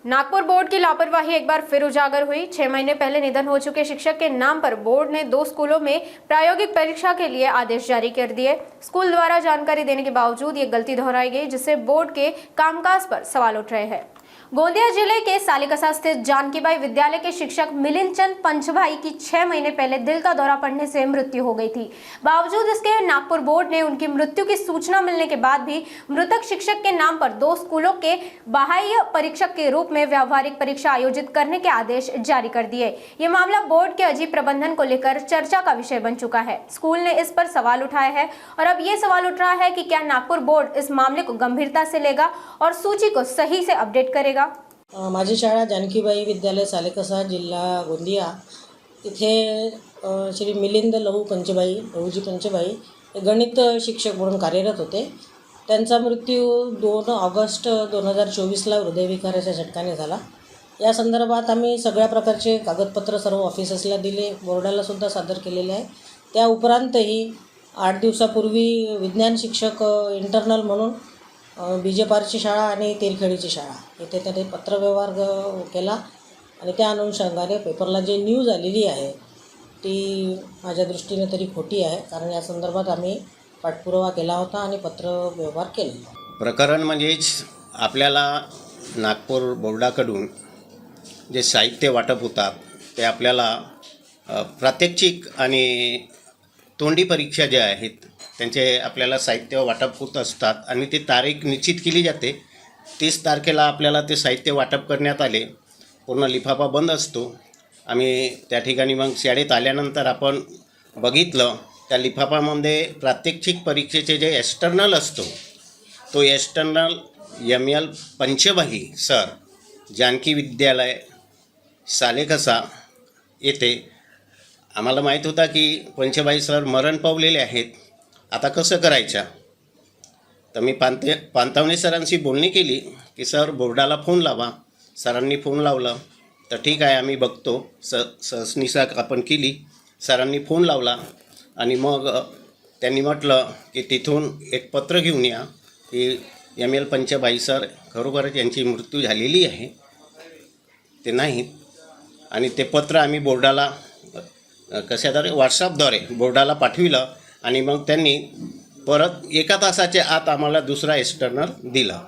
Nagpur board की लापरवाही एक बार फिर उजागर हुई। 6 महीने पहले निधन हो चुके शिक्षक के नाम पर बोर्ड ने 2 स्कूलों में प्रायोगिक परीक्षा के लिए आदेश जारी कर दिए। स्कूल द्वारा जानकारी देने के बावजूद ये गलती दोहराई गई, जिससे बोर्ड के कामकाज पर सवाल उठ रहे हैं। गोंदिया जिले के सालेकसा स्थित जानकीबाई विद्यालय के शिक्षक मिलिंद चंद पंचभाई की 6 महीने पहले दिल का दौरा पड़ने से मृत्यु हो गई थी। बावजूद इसके नागपुर बोर्ड ने उनकी मृत्यु की सूचना मिलने के बाद भी मृतक शिक्षक के नाम पर 2 स्कूलों के बाह्य परीक्षक के रूप में व्यावहारिक परीक्षा आयोजित करने के आदेश जारी कर दिए। ये मामला बोर्ड के अजीब प्रबंधन को लेकर चर्चा का विषय बन चुका है। स्कूल ने इस पर सवाल उठाए हैं और अब ये सवाल उठ रहा है कि क्या नागपुर बोर्ड इस मामले को गंभीरता से लेगा और सूची को सही से अपडेट करेगा। माझी शाळा जानकीबाई विद्यालय सालेकसा जिल्हा गोंदिया इथे श्री मिलिंद लहूजी पंचभाई हे गणित शिक्षक म्हणून कार्यरत होते। त्यांचा मृत्यू 2 ऑगस्ट 2024ला हृदयविकाराच्या झटक्याने झाला। या संदर्भात आम्ही सगळ्या प्रकारचे कागदपत्र सर्व ऑफिसर्सला दिले, बोर्डाला सुद्धा सादर केलेले आहे। त्या उपरांतही 8 दिवसापूर्वी विज्ञान शिक्षक इंटरनल म्हणून बीजेपारची शाळा आणि तेरखेडीची शाळा इथे त्याने पत्रव्यवहार केला आणि त्या अनुषंगाने पेपरला जी न्यूज आलेली आहे ती माझ्या दृष्टीने तरी खोटी आहे, कारण या संदर्भात आम्ही पाठपुरावा केला होता आणि पत्रव्यवहार केला। प्रकरण म्हणजेच आपल्याला नागपूर बोर्डाकडून जे साहित्य वाटप होतात ते आपल्याला प्रात्यक्षिक आणि तोंडी परीक्षा ज्या आहेत त्यांचे आपल्याला साहित्य वाटप होत असतात आणि ती तारीख निश्चित केली जाते। 30 तारखेला आपल्याला ते साहित्य वाटप करण्यात आले। पूर्ण लिफाफा बंद असतो। आम्ही त्या ठिकाणी मग शाळेत आल्यानंतर आपण बघितलं त्या लिफाफामध्ये प्रात्यक्षिक परीक्षेचे जे एक्सटर्नल असतो तो external ML Panchbhai sir Janki Vidyalaya Salekasa येथे आम्हाला माहीत होता की पंचभाई सर मरण पावलेले आहेत। आता कसं करायचं, तर मी पानतावणे सरांशी बोलणी केली की सर बोर्डाला फोन लावा। सरांनी फोन लावला तर ठीक आहे आम्ही बघतो। सहनिशा आपण केली, सरांनी फोन लावला आणि मग त्यांनी म्हटलं की तिथून एक पत्र घेऊन या की ML पंचभाई सर खरोखरच यांची मृत्यू झालेली आहे ते नाहीत। आणि ते पत्र आम्ही बोर्डाला कशाद्वारे व्हॉट्सअपद्वारे बोर्डाला पाठविलं आणि मग त्यांनी परत 1 तासाच्या आत आम्हाला दुसरा एक्सटर्नल दिला।